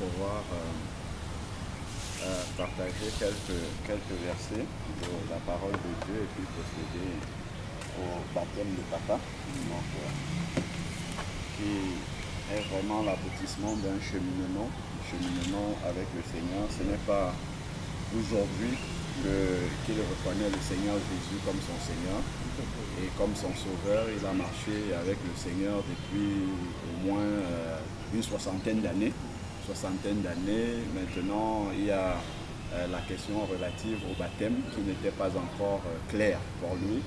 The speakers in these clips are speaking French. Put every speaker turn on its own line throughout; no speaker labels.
pouvoir partager quelques versets de la parole de Dieu et puis procéder au baptême de papa, donc, qui est vraiment l'aboutissement d'un cheminement avec le Seigneur. Ce n'est pas aujourd'hui qu'il reconnaît le Seigneur Jésus comme son Seigneur et comme son Sauveur. Il a marché avec le Seigneur depuis au moins une soixantaine d'années. Maintenant, il y a la question relative au baptême qui n'était pas encore claire pour lui.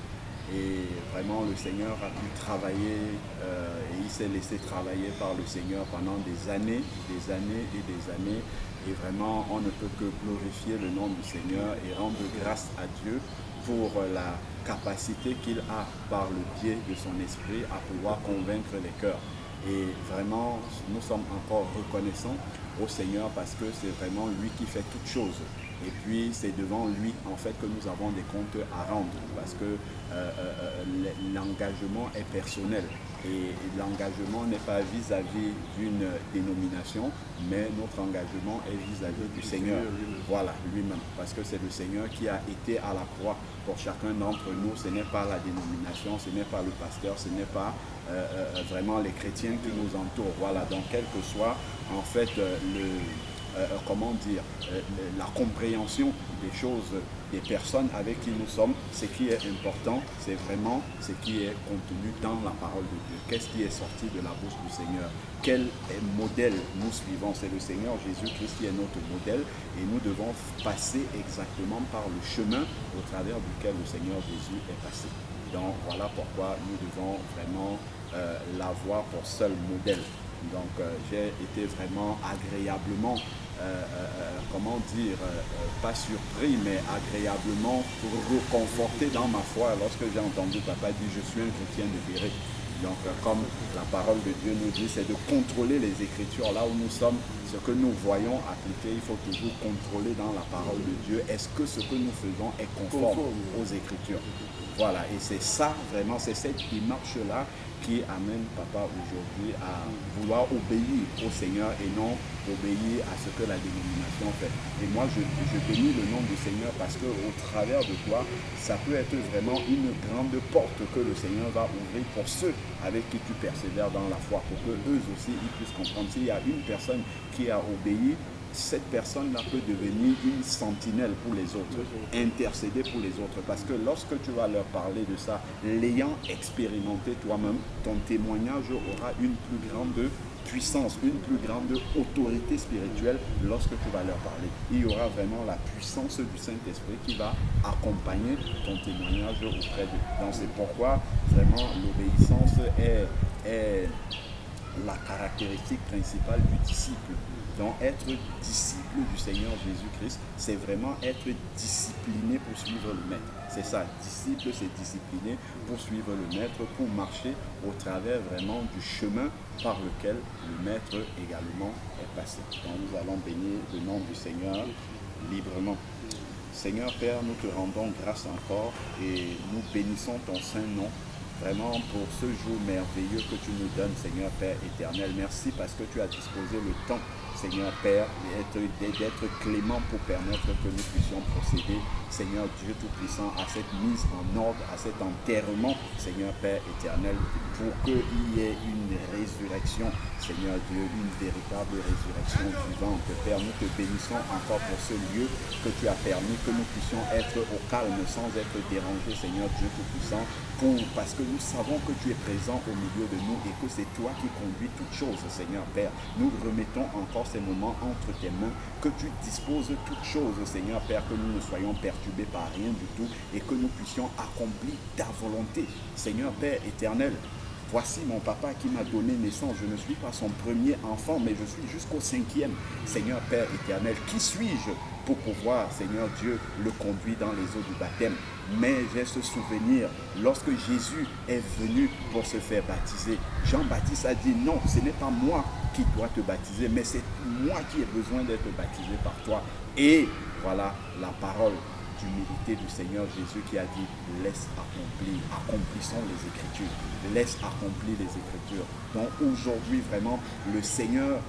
Et vraiment, le Seigneur a pu travailler et il s'est laissé travailler par le Seigneur pendant des années. Et vraiment, on ne peut que glorifier le nom du Seigneur et rendre grâce à Dieu pour la capacité qu'il a par le biais de son esprit à pouvoir convaincre les cœurs. Et vraiment, nous sommes encore reconnaissants au Seigneur parce que c'est vraiment lui qui fait toutes choses. Et puis, c'est devant lui, en fait, que nous avons des comptes à rendre parce que l'engagement est personnel. Et l'engagement n'est pas vis-à-vis d'une dénomination, mais notre engagement est vis-à-vis du Seigneur. Voilà, lui-même. Parce que c'est le Seigneur qui a été à la croix pour chacun d'entre nous. Ce n'est pas la dénomination, ce n'est pas le pasteur, ce n'est pas vraiment les chrétiens qui nous entourent. Voilà, donc quel que soit en fait la compréhension des choses, des personnes avec qui nous sommes, ce qui est important, c'est vraiment ce qui est contenu dans la parole de Dieu. Qu'est-ce qui est sorti de la bouche du Seigneur? Quel modèle nous suivons? C'est le Seigneur Jésus-Christ qui est notre modèle et nous devons passer exactement par le chemin au travers duquel le Seigneur Jésus est passé. Donc voilà pourquoi nous devons vraiment l'avoir pour seul modèle. Donc j'ai été vraiment agréablement, pas surpris, mais agréablement reconforté dans ma foi lorsque j'ai entendu papa dire « je suis un chrétien de vérité ». Donc comme la parole de Dieu nous dit, c'est de contrôler les Écritures là où nous sommes. Ce que nous voyons appliquer, il faut toujours contrôler dans la parole de Dieu. Est-ce que ce que nous faisons est conforme aux Écritures? Voilà, et c'est ça vraiment, c'est cette démarche-là qui amène papa aujourd'hui à vouloir obéir au Seigneur et non obéir à ce que la dénomination fait. Et moi, je bénis le nom du Seigneur parce qu'au travers de toi, ça peut être vraiment une grande porte que le Seigneur va ouvrir pour ceux avec qui tu persévères dans la foi, pour que eux aussi ils puissent comprendre. S'il y a une personne qui a obéi, cette personne-là peut devenir une sentinelle pour les autres, intercéder pour les autres. Parce que lorsque tu vas leur parler de ça, l'ayant expérimenté toi-même, ton témoignage aura une plus grande puissance, une plus grande autorité spirituelle lorsque tu vas leur parler. Il y aura vraiment la puissance du Saint-Esprit qui va accompagner ton témoignage auprès d'eux. Donc c'est pourquoi vraiment l'obéissance est la caractéristique principale du disciple. Donc être disciple du Seigneur Jésus-Christ, c'est vraiment être discipliné pour suivre le Maître. C'est ça, disciple, c'est discipliné pour suivre le Maître, pour marcher au travers vraiment du chemin par lequel le Maître également est passé. Donc nous allons bénir le nom du Seigneur librement. Seigneur Père, nous te rendons grâce encore et nous bénissons ton saint nom. Vraiment pour ce jour merveilleux que tu nous donnes, Seigneur Père éternel. Merci parce que tu as disposé le temps, Seigneur Père, d'être clément pour permettre que nous puissions procéder, Seigneur Dieu Tout-Puissant, à cette mise en ordre, à cet enterrement, Seigneur Père éternel, pour qu'il y ait une résurrection, Seigneur Dieu, une véritable résurrection vivante. Père, nous te bénissons encore pour ce lieu que tu as permis que nous puissions être au calme sans être dérangés, Seigneur Dieu Tout-Puissant, parce que nous savons que tu es présent au milieu de nous et que c'est toi qui conduis toutes choses, Seigneur Père. Nous remettons encore ces moments entre tes mains, que tu disposes toutes choses, Seigneur Père, que nous ne soyons perturbés par rien du tout et que nous puissions accomplir ta volonté, Seigneur Père éternel. Voici mon papa qui m'a donné naissance. Je ne suis pas son premier enfant, mais je suis jusqu'au 5e. Seigneur Père éternel, qui suis-je pour pouvoir, Seigneur Dieu, le conduire dans les eaux du baptême? Mais j'ai ce souvenir, lorsque Jésus est venu pour se faire baptiser, Jean-Baptiste a dit non, ce n'est pas moi qui dois te baptiser, mais c'est moi qui ai besoin d'être baptisé par toi. Et voilà la parole d'humilité du Seigneur Jésus qui a dit laisse accomplir, accomplissons les Écritures, laisse accomplir les Écritures. Donc aujourd'hui vraiment le Seigneur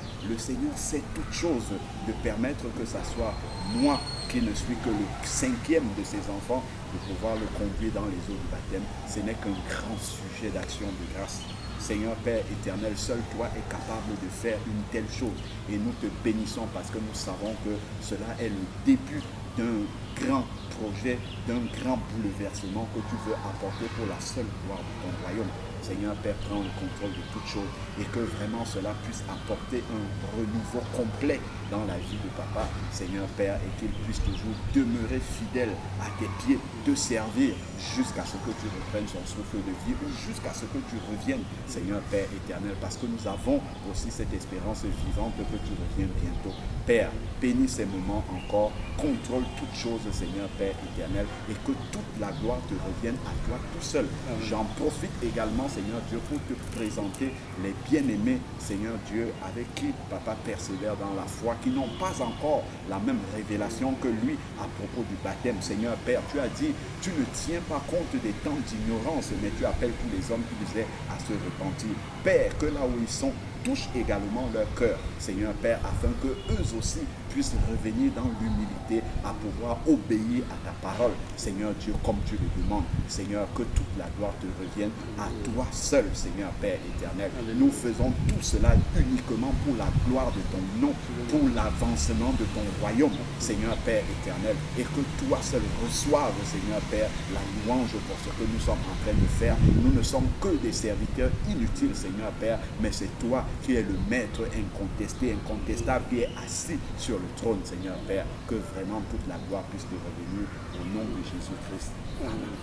sait toute chose de permettre que ça soit moi qui ne suis que le 5e de ses enfants, de pouvoir le conduire dans les eaux du baptême. Ce n'est qu'un grand sujet d'action de grâce. Seigneur Père éternel, seul toi es capable de faire une telle chose. Et nous te bénissons parce que nous savons que cela est le début d'un grand projet, d'un grand bouleversement que tu veux apporter pour la seule gloire de ton royaume. Seigneur Père, prends le contrôle de toutes choses et que vraiment cela puisse apporter un renouveau complet dans la vie de papa, Seigneur Père, et qu'il puisse toujours demeurer fidèle à tes pieds, te servir jusqu'à ce que tu reprennes son souffle de vie ou jusqu'à ce que tu reviennes, Seigneur Père éternel, parce que nous avons aussi cette espérance vivante que tu reviennes bientôt. Père, bénis ces moments encore, contrôle toutes choses, Seigneur Père éternel, et que toute la gloire te revienne à toi tout seul. J'en profite également, Seigneur Dieu, pour te présenter les bien-aimés, Seigneur Dieu, avec qui papa persévère dans la foi, qui n'ont pas encore la même révélation que lui à propos du baptême. Seigneur Père, tu as dit, tu ne tiens pas compte des temps d'ignorance, mais tu appelles tous les hommes qui disaient à se repentir. Père, que là où ils sont, touche également leur cœur, Seigneur Père, afin que eux aussi puissent revenir dans l'humilité à pouvoir obéir à ta parole, Seigneur Dieu, comme tu le demandes. Seigneur, que toute la gloire te revienne à toi seul, Seigneur Père éternel. Nous faisons tout cela uniquement pour la gloire de ton nom, pour l'avancement de ton royaume, Seigneur Père éternel, et que toi seul reçoive, Seigneur Père, la louange pour ce que nous sommes en train de faire. Nous ne sommes que des serviteurs inutiles, Seigneur Père, mais c'est toi qui est le maître incontesté, incontestable, qui est assis sur le trône, Seigneur Père, que vraiment toute la gloire puisse te revenir au nom de Jésus-Christ. Amen.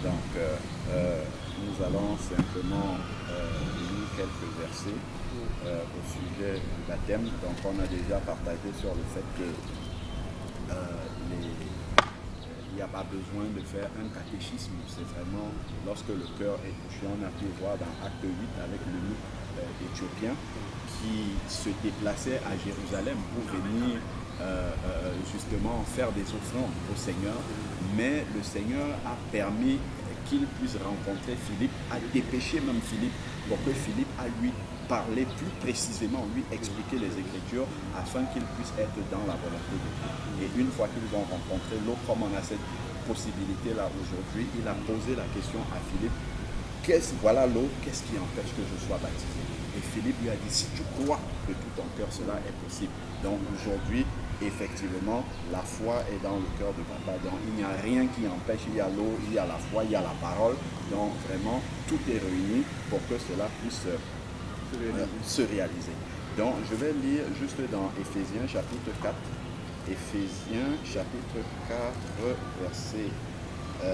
Donc, nous allons simplement lire quelques versets au sujet du baptême. Donc, on a déjà partagé sur le fait que il n'y a pas besoin de faire un catéchisme. C'est vraiment lorsque le cœur est touché. On a pu voir dans Acte 8 avec l'eunuque éthiopien qui se déplaçait à Jérusalem pour venir justement faire des offrandes au Seigneur. Mais le Seigneur a permis qu'il puisse rencontrer Philippe, a dépêché même Philippe pour que Philippe a lui parler plus précisément, lui expliquer les Écritures afin qu'il puisse être dans la volonté de Dieu. Et une fois qu'ils ont rencontré l'eau, comme on a cette possibilité-là aujourd'hui, il a posé la question à Philippe, voilà l'eau, qu'est-ce qui empêche que je sois baptisé? Et Philippe lui a dit, si tu crois de tout ton cœur, cela est possible. Donc aujourd'hui, effectivement, la foi est dans le cœur de papa. Donc il n'y a rien qui empêche, il y a l'eau, il y a la foi, il y a la parole. Donc vraiment, tout est réuni pour que cela puisse se réaliser. Donc je vais lire juste dans Éphésiens chapitre 4. Éphésiens chapitre 4, verset 5.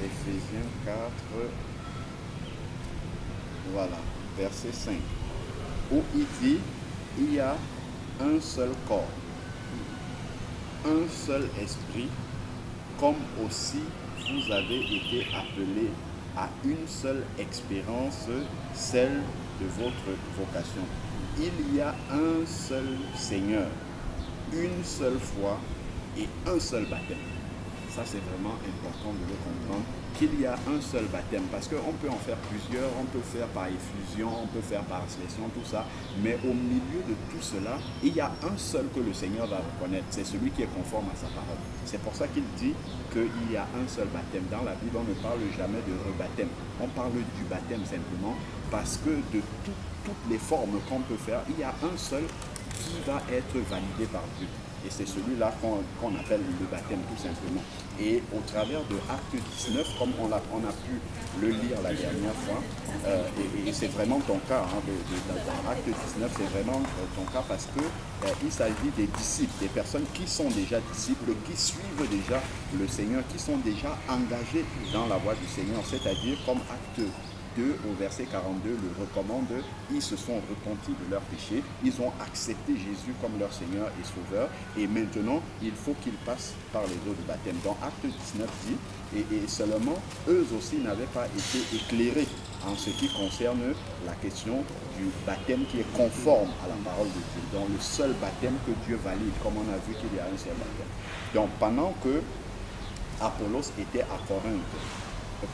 Éphésiens 4, voilà, verset 5, où il dit, il y a un seul corps, un seul esprit, comme aussi vous avez été appelés à une seule expérience, celle de votre vocation. Il y a un seul Seigneur, une seule foi et un seul baptême. Ça, c'est vraiment important de le comprendre, qu'il y a un seul baptême, parce qu'on peut en faire plusieurs, on peut faire par effusion, on peut faire par ascension, tout ça, mais au milieu de tout cela, il y a un seul que le Seigneur va reconnaître, c'est celui qui est conforme à sa parole. C'est pour ça qu'il dit qu'il y a un seul baptême. Dans la Bible, on ne parle jamais de rebaptême, on parle du baptême simplement, parce que de toutes les formes qu'on peut faire, il y a un seul qui va être validé par Dieu. Et c'est celui-là qu'on appelle le baptême tout simplement. Et au travers de Acte 19, comme on a pu le lire la dernière fois, et c'est vraiment ton cas, hein, dans Acte 19, c'est vraiment ton cas parce qu'il s'agit des disciples, des personnes qui sont déjà disciples, qui suivent déjà le Seigneur, qui sont déjà engagés dans la voie du Seigneur, c'est-à-dire comme Acte 2 au verset 42 le recommande. Ils se sont repentis de leurs péchés, ils ont accepté Jésus comme leur Seigneur et Sauveur, et maintenant il faut qu'ils passent par les eaux du baptême. Dans Acte 19 dit, et seulement eux aussi n'avaient pas été éclairés en ce qui concerne la question du baptême qui est conforme à la parole de Dieu, dans le seul baptême que Dieu valide, comme on a vu qu'il y a un seul baptême. Donc pendant que Apollos était à Corinthe,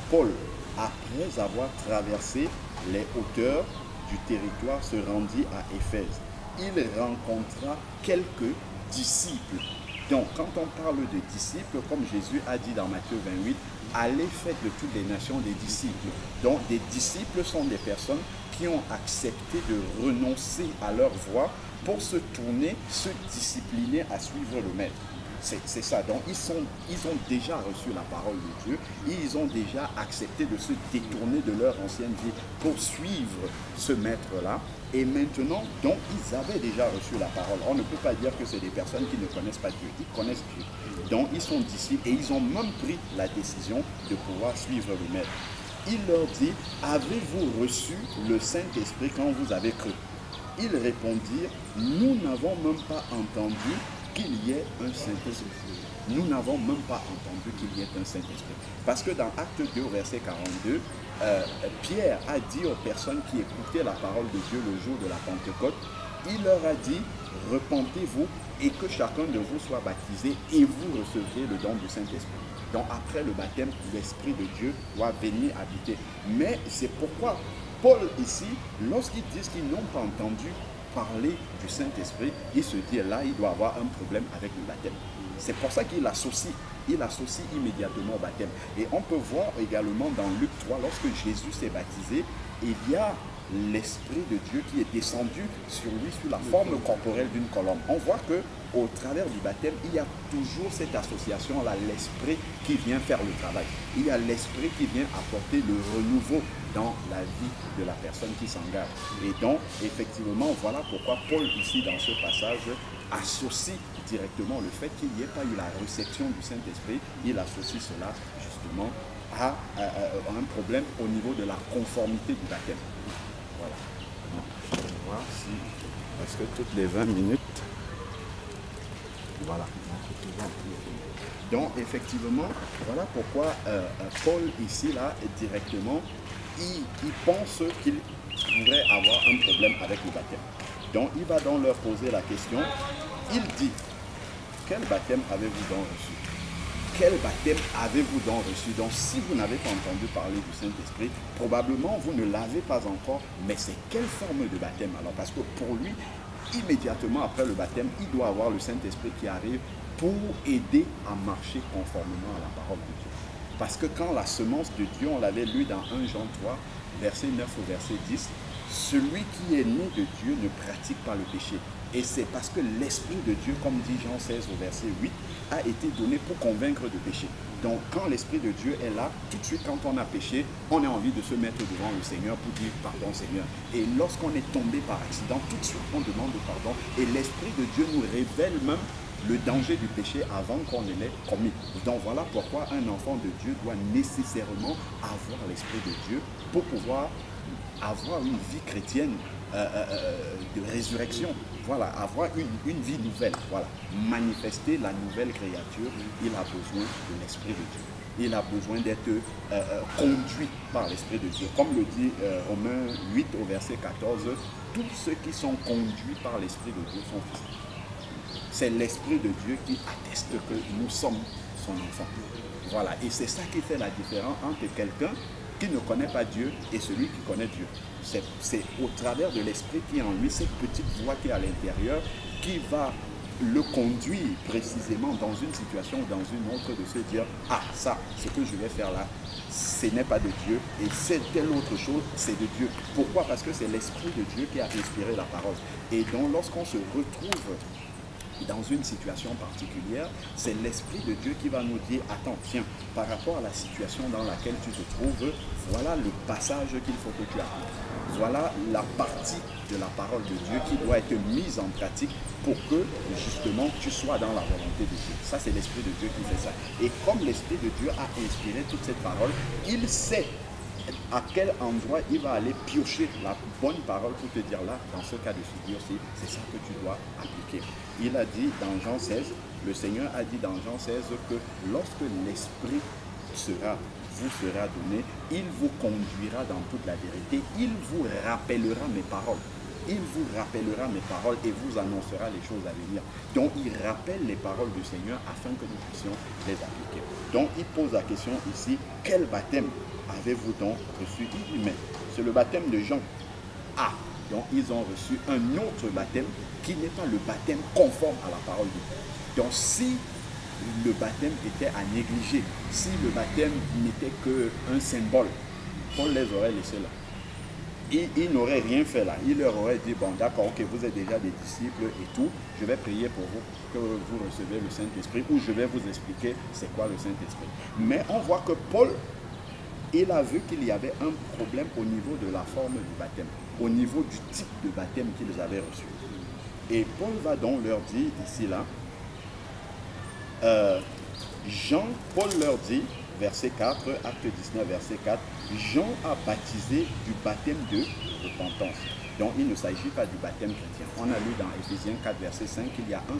Paul, après avoir traversé les hauteurs du territoire, se rendit à Éphèse. Il rencontra quelques disciples. Donc, quand on parle de disciples, comme Jésus a dit dans Matthieu 28, allez faites de toutes les nations des disciples. Donc, des disciples sont des personnes qui ont accepté de renoncer à leur voie pour se tourner, se discipliner à suivre le Maître. C'est ça. Donc, ils ont déjà reçu la parole de Dieu. Ils ont déjà accepté de se détourner de leur ancienne vie pour suivre ce maître-là. Et maintenant, donc, ils avaient déjà reçu la parole. On ne peut pas dire que c'est des personnes qui ne connaissent pas Dieu. Ils connaissent Dieu. Donc, ils sont disciples et ils ont même pris la décision de pouvoir suivre le maître. Il leur dit, avez-vous reçu le Saint-Esprit quand vous avez cru? Ils répondirent, nous n'avons même pas entendu qu'il y ait un Saint-Esprit. Nous n'avons même pas entendu qu'il y ait un Saint-Esprit. Parce que dans Acte 2, verset 42, Pierre a dit aux personnes qui écoutaient la parole de Dieu le jour de la Pentecôte, il leur a dit, repentez-vous et que chacun de vous soit baptisé et vous recevrez le don du Saint-Esprit. Donc après le baptême, l'Esprit de Dieu doit venir habiter. Mais c'est pourquoi Paul ici, lorsqu'ils disent qu'ils n'ont pas entendu parler du Saint-Esprit, il se dit là, il doit avoir un problème avec le baptême. C'est pour ça qu'il associe immédiatement au baptême. Et on peut voir également dans Luc 3, lorsque Jésus s'est baptisé, il y a l'Esprit de Dieu qui est descendu sur lui sous la forme corporelle d'une colombe. On voit que au travers du baptême, il y a toujours cette association-là, l'Esprit qui vient faire le travail. Il y a l'Esprit qui vient apporter le renouveau dans la vie de la personne qui s'engage. Et donc, effectivement, voilà pourquoi Paul, ici, dans ce passage, associe directement le fait qu'il n'y ait pas eu la réception du Saint-Esprit. Il associe cela, justement, à un problème au niveau de la conformité du baptême. Voilà. Je vais voir si... Parce que toutes les 20 minutes... Voilà. Donc, effectivement, voilà pourquoi Paul, ici, là, directement, il pense qu'il pourrait avoir un problème avec le baptême. Donc, il va donc leur poser la question. Il dit, quel baptême avez-vous donc reçu? Quel baptême avez-vous donc reçu? Donc, si vous n'avez pas entendu parler du Saint-Esprit, probablement vous ne l'avez pas encore, mais c'est quelle forme de baptême alors? Parce que pour lui, immédiatement après le baptême, il doit avoir le Saint-Esprit qui arrive pour aider à marcher conformément à la parole de Dieu. Parce que quand la semence de Dieu, on l'avait lu dans 1 Jean 3, verset 9 au verset 10, celui qui est né de Dieu ne pratique pas le péché. Et c'est parce que l'Esprit de Dieu, comme dit Jean 16 au verset 8, a été donné pour convaincre de péché. Donc quand l'Esprit de Dieu est là, tout de suite quand on a péché, on a envie de se mettre devant le Seigneur pour dire pardon Seigneur. Et lorsqu'on est tombé par accident, tout de suite on demande pardon. Et l'Esprit de Dieu nous révèle même le danger du péché avant qu'on ne l'ait commis. Donc voilà pourquoi un enfant de Dieu doit nécessairement avoir l'Esprit de Dieu pour pouvoir avoir une vie chrétienne de résurrection, voilà, avoir une vie nouvelle, voilà, manifester la nouvelle créature. Il a besoin de l'Esprit de Dieu. Il a besoin d'être conduit par l'Esprit de Dieu. Comme le dit Romains 8 au verset 14, tous ceux qui sont conduits par l'Esprit de Dieu sont fils. C'est l'Esprit de Dieu qui atteste que nous sommes son enfant. Voilà, et c'est ça qui fait la différence entre quelqu'un qui ne connaît pas Dieu et celui qui connaît Dieu. C'est au travers de l'Esprit qui est en lui, cette petite voix qui est à l'intérieur, qui va le conduire précisément dans une situation ou dans une autre, de se dire, ah, ça, ce que je vais faire là, ce n'est pas de Dieu, et c'est telle autre chose, c'est de Dieu. Pourquoi? Parce que c'est l'Esprit de Dieu qui a inspiré la parole. Et donc, lorsqu'on se retrouve dans une situation particulière, c'est l'Esprit de Dieu qui va nous dire, attends, tiens, par rapport à la situation dans laquelle tu te trouves, voilà le passage qu'il faut que tu appliques. Voilà la partie de la parole de Dieu qui doit être mise en pratique pour que, justement, tu sois dans la volonté de Dieu. Ça, c'est l'Esprit de Dieu qui fait ça. Et comme l'Esprit de Dieu a inspiré toute cette parole, il sait à quel endroit il va aller piocher la bonne parole pour te dire là, dans ce cas de figure-ci, c'est ça que tu dois appliquer. Il a dit dans Jean 16, le Seigneur a dit dans Jean 16 que lorsque l'Esprit vous sera donné, il vous conduira dans toute la vérité, il vous rappellera mes paroles. Il vous rappellera mes paroles et vous annoncera les choses à venir. Donc, il rappelle les paroles du Seigneur afin que nous puissions les appliquer. Donc, il pose la question ici, quel baptême avez-vous donc reçu? Il dit, mais c'est le baptême de Jean. Ah, donc ils ont reçu un autre baptême qui n'est pas le baptême conforme à la parole de Dieu. Donc, si le baptême était à négliger, si le baptême n'était qu'un symbole, Paul les aurait laissés là. Il n'aurait rien fait là. Il leur aurait dit, bon d'accord, ok, vous êtes déjà des disciples et tout, je vais prier pour vous, que vous recevez le Saint-Esprit, ou je vais vous expliquer c'est quoi le Saint-Esprit. Mais on voit que Paul, il a vu qu'il y avait un problème au niveau de la forme du baptême, au niveau du type de baptême qu'ils avaient reçu. Et Paul va donc leur dire ici là, Paul leur dit, verset 4, acte 19, verset 4, Jean a baptisé du baptême de repentance. Donc il ne s'agit pas du baptême chrétien. On a lu dans Éphésiens 4, verset 5 qu'il y a un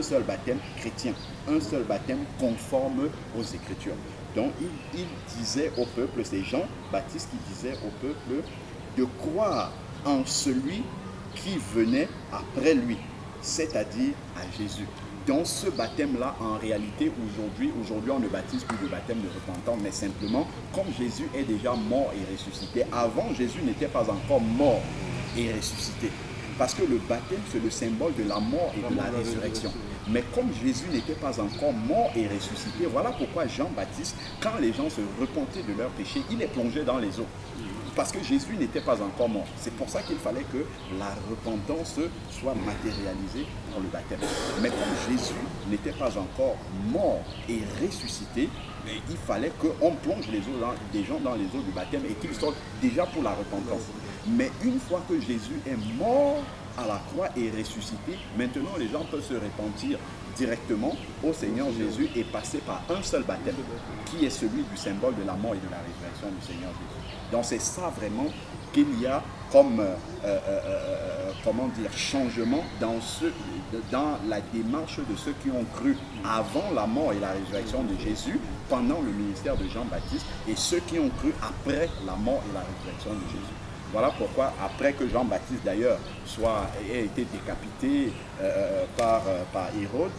seul baptême chrétien, un seul baptême conforme aux Écritures. Donc il disait au peuple, c'est Jean-Baptiste qui disait au peuple de croire en celui qui venait après lui, c'est-à-dire à Jésus. Dans ce baptême-là, en réalité, aujourd'hui, on ne baptise plus de baptême de repentance, mais simplement, comme Jésus est déjà mort et ressuscité, avant, Jésus n'était pas encore mort et ressuscité. Parce que le baptême, c'est le symbole de la mort et de la résurrection. Mais comme Jésus n'était pas encore mort et ressuscité, voilà pourquoi Jean-Baptiste, quand les gens se repentaient de leurs péchés, il les plongeait dans les eaux. Parce que Jésus n'était pas encore mort. C'est pour ça qu'il fallait que la repentance soit matérialisée dans le baptême. Mais comme Jésus n'était pas encore mort et ressuscité, il fallait qu'on plonge des gens dans les eaux du baptême et qu'ils sortent déjà pour la repentance. Mais une fois que Jésus est mort à la croix et ressuscité, maintenant les gens peuvent se repentir directement au Seigneur Jésus et passer par un seul baptême, qui est celui du symbole de la mort et de la résurrection du Seigneur Jésus. Donc c'est ça vraiment qu'il y a comme changement dans la démarche de ceux qui ont cru avant la mort et la résurrection de Jésus, pendant le ministère de Jean-Baptiste, et ceux qui ont cru après la mort et la résurrection de Jésus. Voilà pourquoi, après que Jean-Baptiste d'ailleurs ait été décapité par Hérode,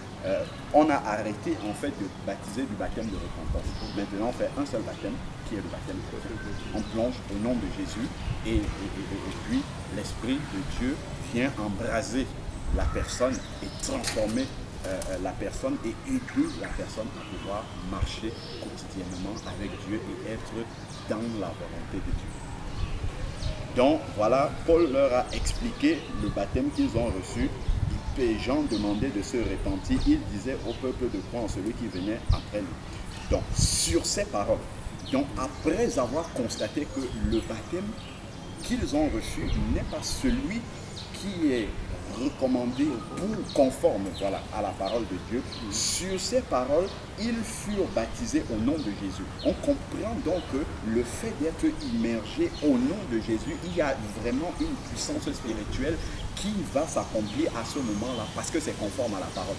on a arrêté en fait de baptiser du baptême de repentance. Maintenant, on fait un seul baptême, qui est le baptême chrétien. On plonge au nom de Jésus et puis l'Esprit de Dieu vient embraser la personne et transformer la personne et aider la personne à pouvoir marcher quotidiennement avec Dieu et être dans la volonté de Dieu. Donc voilà, Paul leur a expliqué le baptême qu'ils ont reçu. Et Jean demandait de se repentir. Il disait au peuple de croire en celui qui venait après lui. Donc sur ces paroles, donc après avoir constaté que le baptême qu'ils ont reçu n'est pas celui qui est recommandé ou conforme à la parole de Dieu, sur ces paroles, ils furent baptisés au nom de Jésus. On comprend donc que le fait d'être immergé au nom de Jésus, il y a vraiment une puissance spirituelle qui va s'accomplir à ce moment-là, parce que c'est conforme à la parole.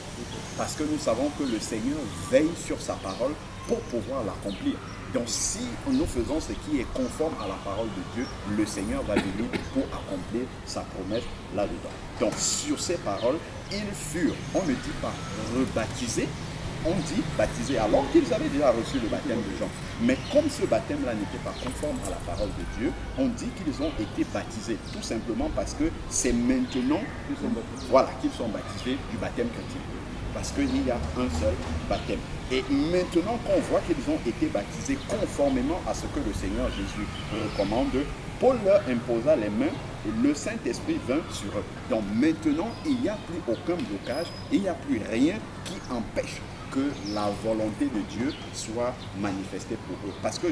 Parce que nous savons que le Seigneur veille sur sa parole pour pouvoir l'accomplir. Donc si nous faisons ce qui est conforme à la parole de Dieu, le Seigneur va venir pour accomplir sa promesse là-dedans. Donc sur ces paroles, ils furent, on ne dit pas rebaptisés, on dit baptisés alors qu'ils avaient déjà reçu le baptême de Jean. Mais comme ce baptême-là n'était pas conforme à la parole de Dieu, on dit qu'ils ont été baptisés, tout simplement parce que c'est maintenant qu'ils sont baptisés du baptême chrétien. Parce qu'il y a un seul baptême. Et maintenant qu'on voit qu'ils ont été baptisés conformément à ce que le Seigneur Jésus recommande, Paul leur imposa les mains et le Saint-Esprit vint sur eux. Donc maintenant, il n'y a plus aucun blocage, il n'y a plus rien qui empêche que la volonté de Dieu soit manifestée pour eux. Parce que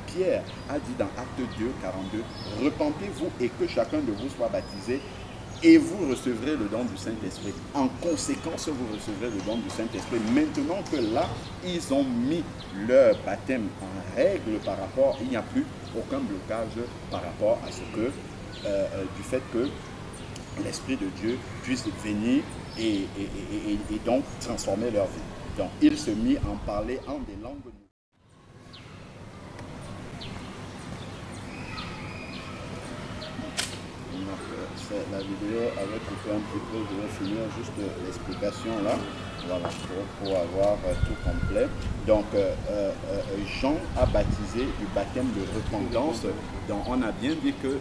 Pierre a dit dans Acte 2, 42, « Repentez-vous et que chacun de vous soit baptisé et vous recevrez le don du Saint-Esprit. En conséquence, vous recevrez le don du Saint-Esprit. Maintenant que là, ils ont mis leur baptême en règle par rapport, il n'y a plus aucun blocage par rapport à ce que, du fait que l'Esprit de Dieu puisse venir et donc transformer leur vie. Donc, ils se mit à en parler en des langues nouvelles. La vidéo avait coupé un petit peu, je vais finir juste l'explication là, voilà, pour avoir tout complet. Donc Jean a baptisé du baptême de repentance, donc on a bien dit que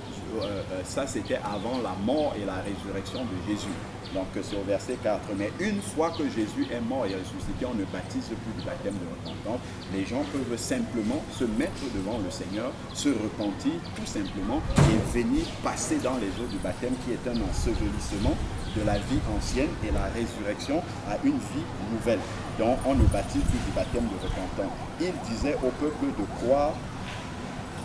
ça c'était avant la mort et la résurrection de Jésus. Donc c'est au verset 4. Mais une fois que Jésus est mort et ressuscité, on ne baptise plus du baptême de repentance. Les gens peuvent simplement se mettre devant le Seigneur, se repentir tout simplement et venir passer dans les eaux du baptême qui est un ensevelissement de la vie ancienne et la résurrection à une vie nouvelle. Donc on ne baptise plus du baptême de repentance. Il disait au peuple de croire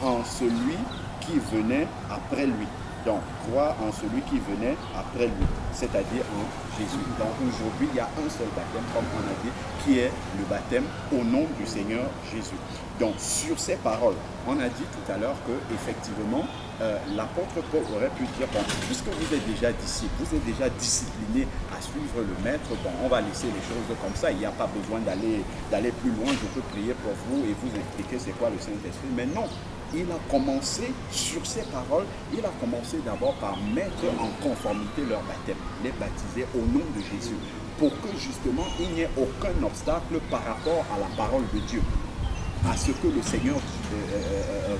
en celui qui venait après lui. Donc, croire en celui qui venait après lui, c'est-à-dire en Jésus. Donc, aujourd'hui, il y a un seul baptême, comme on a dit, qui est le baptême au nom du Seigneur Jésus. Donc, sur ces paroles, on a dit tout à l'heure que, effectivement, l'apôtre Paul aurait pu dire, bon, puisque vous êtes déjà disciple, vous êtes déjà discipliné à suivre le maître, bon, on va laisser les choses comme ça, il n'y a pas besoin d'aller plus loin, je peux prier pour vous et vous expliquer c'est quoi le Saint-Esprit, mais non. Il a commencé, sur ces paroles, il a commencé d'abord par mettre en conformité leur baptême, les baptiser au nom de Jésus, pour que justement il n'y ait aucun obstacle par rapport à la parole de Dieu, à ce que le Seigneur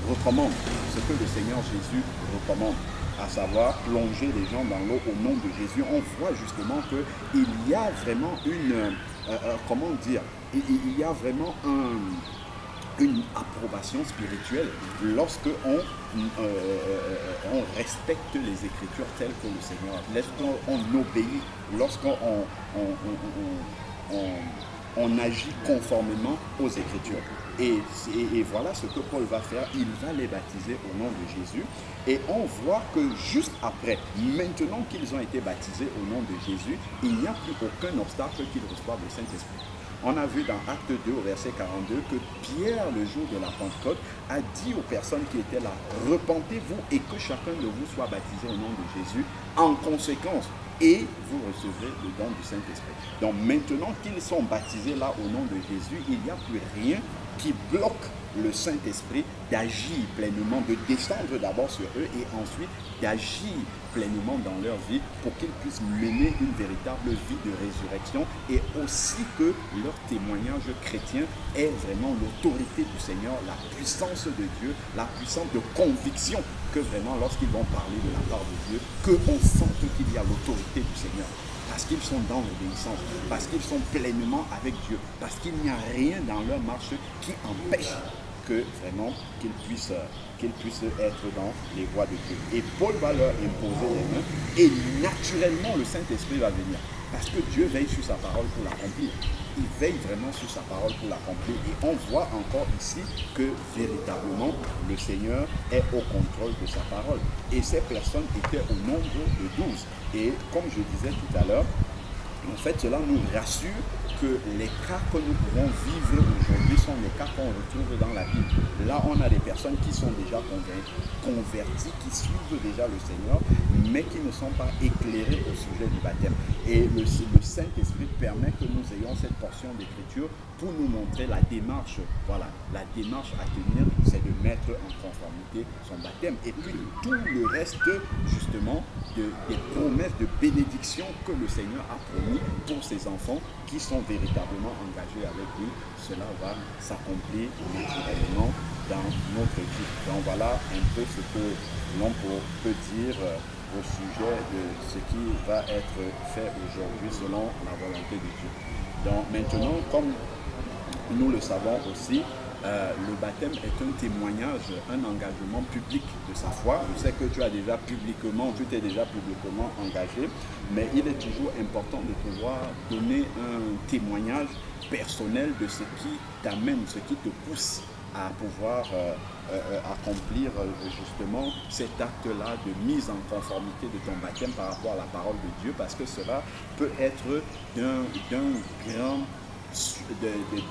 recommande, ce que le Seigneur Jésus recommande, à savoir plonger les gens dans l'eau au nom de Jésus. On voit justement qu'il y a vraiment une, comment dire, il y a vraiment une approbation spirituelle lorsque on respecte les Écritures telles que le Seigneur, lorsqu'on obéit, lorsqu'on on agit conformément aux Écritures. Et voilà ce que Paul va faire, il va les baptiser au nom de Jésus. Et on voit que juste après, maintenant qu'ils ont été baptisés au nom de Jésus, il n'y a plus aucun obstacle qu'ils reçoivent le Saint-Esprit. On a vu dans Acte 2 au verset 42 que Pierre, le jour de la Pentecôte, a dit aux personnes qui étaient là, repentez-vous et que chacun de vous soit baptisé au nom de Jésus. En conséquence, et vous recevrez le don du Saint-Esprit. Donc maintenant qu'ils sont baptisés là au nom de Jésus, il n'y a plus rien qui bloque le Saint-Esprit d'agir pleinement, de descendre d'abord sur eux et ensuite d'agir pleinement dans leur vie pour qu'ils puissent mener une véritable vie de résurrection et aussi que leur témoignage chrétien ait vraiment l'autorité du Seigneur, la puissance de Dieu, la puissance de conviction que vraiment lorsqu'ils vont parler de la part de Dieu, qu'on sente qu'il y a l'autorité du Seigneur. Parce qu'ils sont dans l'obéissance, parce qu'ils sont pleinement avec Dieu, parce qu'il n'y a rien dans leur marche qui empêche que vraiment qu'ils puissent être dans les voies de Dieu. Et Paul va leur imposer les mains et naturellement le Saint-Esprit va venir. Parce que Dieu veille sur sa parole pour l'accomplir. Il veille vraiment sur sa parole pour l'accomplir. Et on voit encore ici que véritablement le Seigneur est au contrôle de sa parole. Et ces personnes étaient au nombre de 12. Et comme je disais tout à l'heure, en fait cela nous rassure que les cas que nous pouvons vivre aujourd'hui sont les cas qu'on retrouve dans la Bible. Là, on a des personnes qui sont déjà converties, qui suivent déjà le Seigneur, mais qui ne sont pas éclairées au sujet du baptême. Et le Saint-Esprit permet que nous ayons cette portion d'écriture pour nous montrer la démarche. Voilà, la démarche à tenir, c'est de mettre en conformité son baptême. Et puis tout le reste, justement, des promesses de bénédiction que le Seigneur a promis pour ses enfants qui sont véritablement engagés avec lui, cela va s'accomplir naturellement dans notre vie. Donc voilà un peu ce que l'on peut dire au sujet de ce qui va être fait aujourd'hui selon la volonté de Dieu. Donc maintenant, comme nous le savons aussi, le baptême est un témoignage, un engagement public de sa foi. Je sais que tu t'es déjà publiquement engagé, mais il est toujours important de pouvoir donner un témoignage personnel de ce qui t'amène, ce qui te pousse à pouvoir accomplir justement cet acte-là de mise en conformité de ton baptême par rapport à la parole de Dieu, parce que cela peut être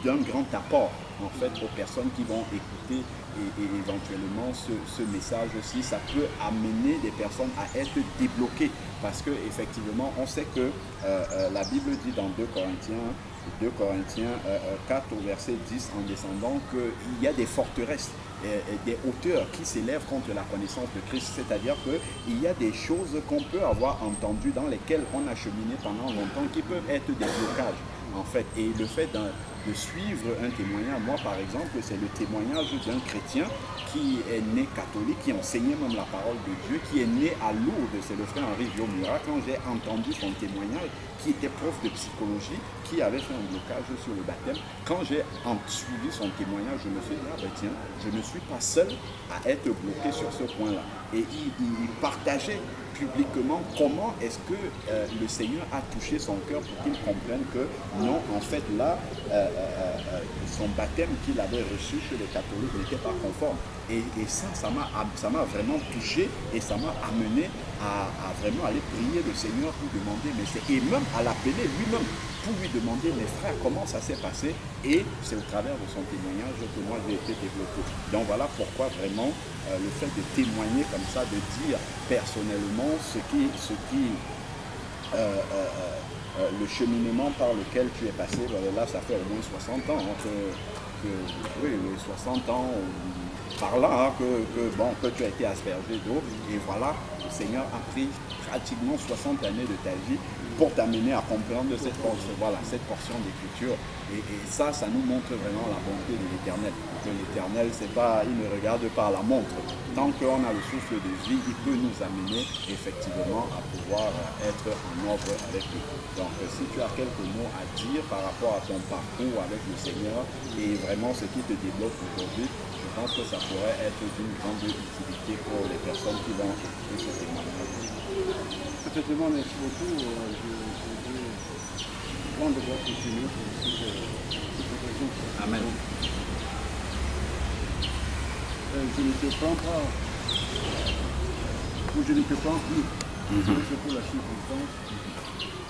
d'un grand apport en fait aux personnes qui vont écouter et éventuellement ce message-ci. Ça peut amener des personnes à être débloquées, parce que effectivement on sait que la Bible dit dans 2 Corinthiens 4 au verset 10 en descendant qu'il y a des forteresses, des hauteurs qui s'élèvent contre la connaissance de Christ, c'est-à-dire qu'il y a des choses qu'on peut avoir entendues dans lesquelles on a cheminé pendant longtemps qui peuvent être des blocages en fait. Et le fait de suivre un témoignage, moi par exemple, c'est le témoignage d'un chrétien qui est né catholique, qui enseignait même la parole de Dieu, qui est né à Lourdes, c'est le frère Henri Viomura. Quand j'ai entendu son témoignage, qui était prof de psychologie, qui avait fait un blocage sur le baptême, quand j'ai suivi son témoignage, je me suis dit, ah ben tiens, je ne suis pas seul à être bloqué sur ce point-là. Et il partageait publiquement comment est-ce que le Seigneur a touché son cœur pour qu'il comprenne que non, en fait là, son baptême qu'il avait reçu chez les catholiques n'était pas conforme. Et ça m'a vraiment touché, et ça m'a amené à vraiment aller prier le Seigneur pour demander, et même à l'appeler lui-même pour lui demander, mes frères, comment ça s'est passé. Et c'est au travers de son témoignage que moi j'ai été développé. Donc voilà pourquoi vraiment le fait de témoigner comme ça, de dire personnellement le cheminement par lequel tu es passé, là ça fait au moins 60 ans, oui, 60 ans par là, que tu as été aspergé d'eau, et voilà, le Seigneur a pris pratiquement 60 années de ta vie pour t'amener à comprendre cette portion d'écriture. Et ça nous montre vraiment la bonté de l'Éternel. Que l'Éternel, il ne regarde pas à la montre. Tant qu'on a le souffle de vie, il peut nous amener effectivement à pouvoir être en ordre avec lui. Donc si tu as quelques mots à dire par rapport à ton parcours avec le Seigneur et vraiment ce qui te débloque aujourd'hui, je pense que ça pourrait être d'une grande utilité pour les personnes qui vont écouter ce témoignage.
Effectivement, merci beaucoup. Je vais devoir continuer pour cette occasion.
Amen.
Je ne te prends pas, ou je ne te prends plus, c'est pour la circonstance,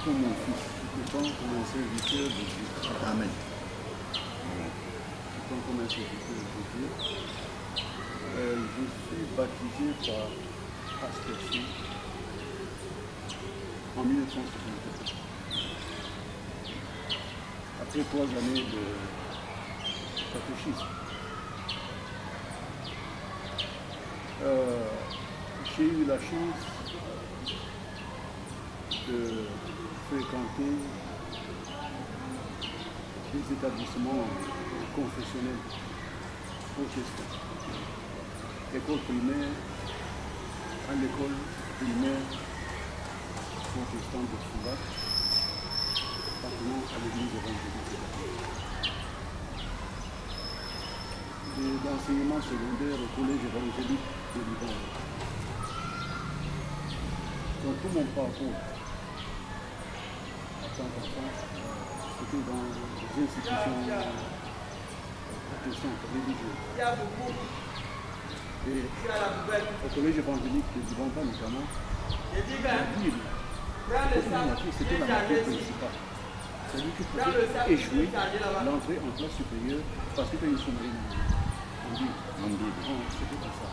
comme mon fils. Je te prends comme un serviteur de Dieu.
Amen.
Je te prends comme un serviteur de Dieu. Je suis baptisé par aspersion en 1964. Après 3 années de catéchisme. J'ai eu la chance de fréquenter des établissements confessionnels protestants. École primaire, à l'école primaire protestante de Foubac, appartenant à l'église évangélique. Et d'enseignement secondaire au collège évangélique de Liban. Dans tout mon parcours, en tant qu'enfant, c'était dans des institutions protestantes, religieuses. Et au collège évangélique de Liban, notamment, la Bible, c'était la matière principale. C'est-à-dire que tu pouvais échouer l'entrée en classe supérieure parce que tu as une sommeil en Bible. C'était comme ça.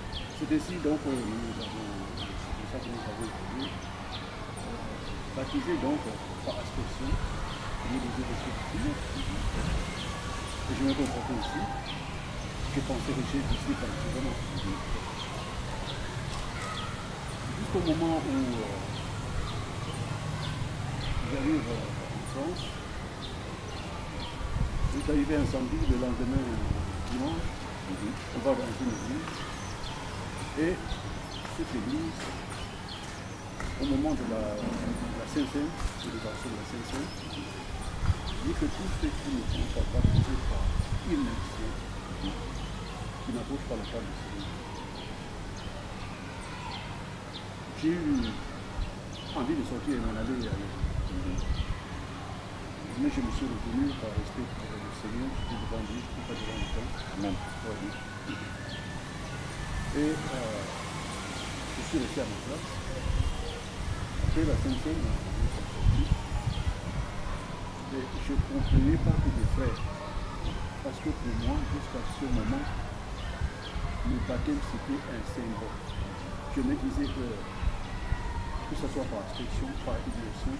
C'est ainsi donc c'est pour ça que nous avons été baptisés donc par aspersion, comme nous disions et je me comportais aussi. Je pensais que j'ai ici particulièrement. Jusqu'au moment où j'arrive en France, il est arrivé un samedi, le lendemain dimanche, on va dans une église, et cette église, au moment de la Saint-Saint, célébration de la Saint-Saint, dit que tous ceux qui ne sont pas baptisés par immersion, qui n'approchent pas la table du Seigneur. J'ai eu envie de sortir et m'en aller ailleurs. Mais je me suis retenu par respect pour le Seigneur, je suis devant Dieu, je ne suis pas devant le temps.
Amen.
Ouais. Et je suis resté à ma place. Après la cinquième, ils sont sortis. Et je ne comprenais pas que des frères. Parce que pour moi, jusqu'à ce moment, le baptême c'était un symbole. Je me disais que ce soit par inscription, par immersion,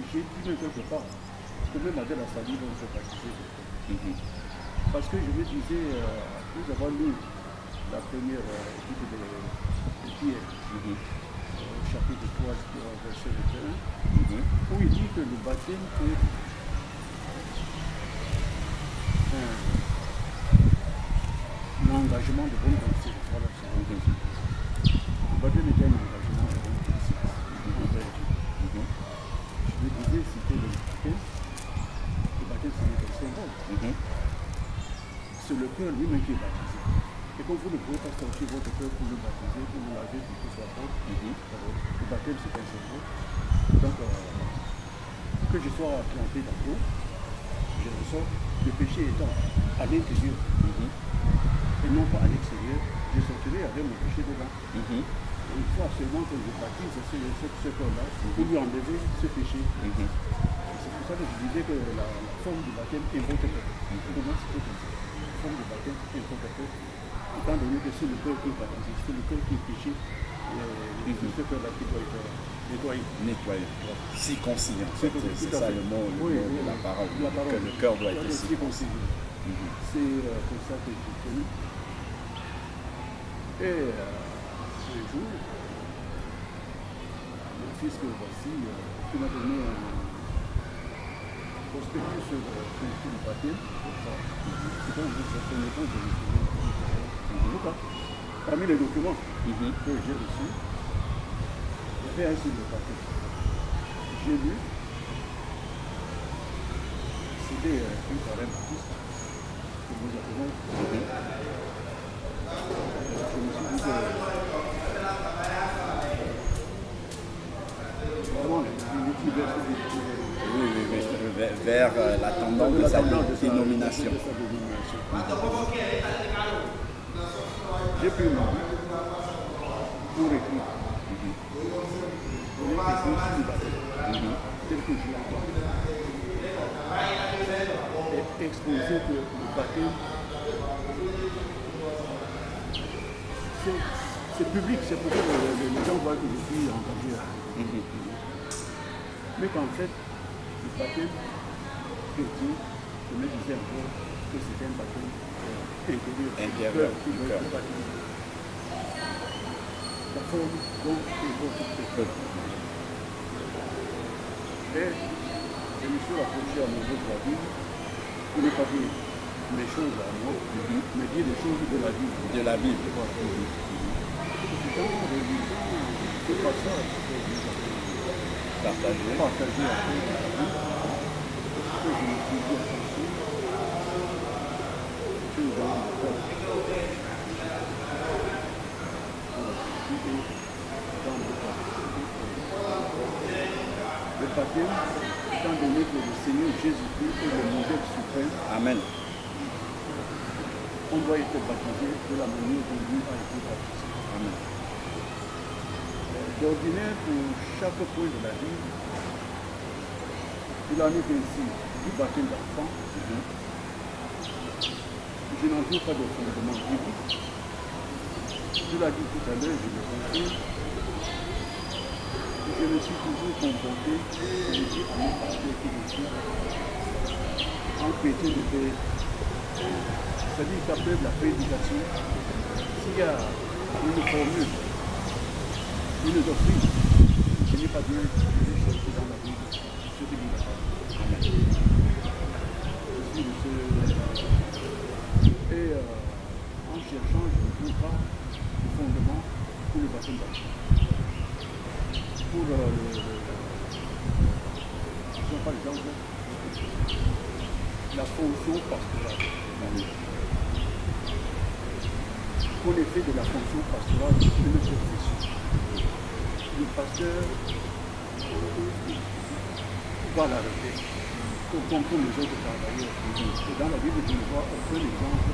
j'ai dit même quelque part que même avec la salive, on se baptisait. Parce que je me disais, nous avons lu la première étude de Pierre, au chapitre 3, verset 21, où il dit que le baptême est un engagement de bonne conscience. Voilà, le baptême est un engagement de bonne conscience. Je me disais, c'était le baptême c'est un symbole. C'est le cœur lui-même qui est baptisé. Et comme vous ne pouvez pas sortir votre cœur pour le baptiser, pour le laver, pour qu'il soit propre, le baptême c'est un symbole. Donc, que je sois planté dans l'eau, je ressors, le péché étant à l'intérieur et non pas à l'extérieur, je sortirai avec mon péché dedans. Il faut absolument que je baptise ce corps-là pour lui enlever ce péché. C'est pour ça que je disais que la forme du baptême importe peu. Pour moi, c'était comme ça. La forme du baptême importe peu. Étant donné que c'est le cœur qui est baptisé, c'est le cœur qui est péché, ce cœur-là qui doit être nettoyé.
Nettoyé. Circoncis, en fait. C'est ça le mot de la parole. Que le cœur doit être circoncis.
C'est comme ça que j'ai tenu. Et un jour, le fils que voici, qui m'a donné un prospectus sur le baptême. C'est comme ça, c'est une épouse de l'État. Parmi les documents que j'ai reçus, il y avait un sur le baptême. J'ai lu, c'était une parrain baptiste que nous appelons. Je me suis dit que vraiment,
vers la tendance de sa dénomination.
J'ai pris mon livre pour écrire. Pour écrire sur le baptême, tel que je l'entends. Et exposer que le baptême, c'est public, c'est pour que les gens voient que je suis engagé. Mais qu'en fait, le baptême chrétien, je me disais encore que c'était un baptême intérieur qui doit être baptisé. La forme dont il faut tout faire. Et je me suis rapproché à mon Dieu de la Bible pour ne pas dire les choses à moi, mais dire les choses de la Bible.
De la Bible.
Dans la religion, c'est pas ça. Partager après la Bible. Et je me suis dit attention. Je suis dans le cœur. Le baptême, étant donné que le Seigneur Jésus-Christ est le modèle suprême.
Amen.
On doit être baptisé de la manière dont lui a été baptisé.
Amen.
D'ordinaire, pour chaque point de la Bible, il en est ainsi du baptême d'enfant. Je n'en trouve pas de fondement biblique. Je l'ai dit tout à l'heure, je le confirme. Je me suis toujours comporté, je dis à mon pasteur qui me suit, en chrétien de paix. C'est-à-dire qu'après la prédication, s'il y a une formule, une doctrine, je n'ai pas bien de chercher dans la Bible ce qui dit la parole. Je suis de ce... Et en cherchant, je ne trouve pas de fondement pour le baptême d'enfant. Pour par exemple, la fonction pastorale. Pour l'effet de la fonction pastorale, c'est une profession. Le pasteur pas l'arrêter. Comme tous les autres travailleurs. Et dans la Bible, je ne vois aucun exemple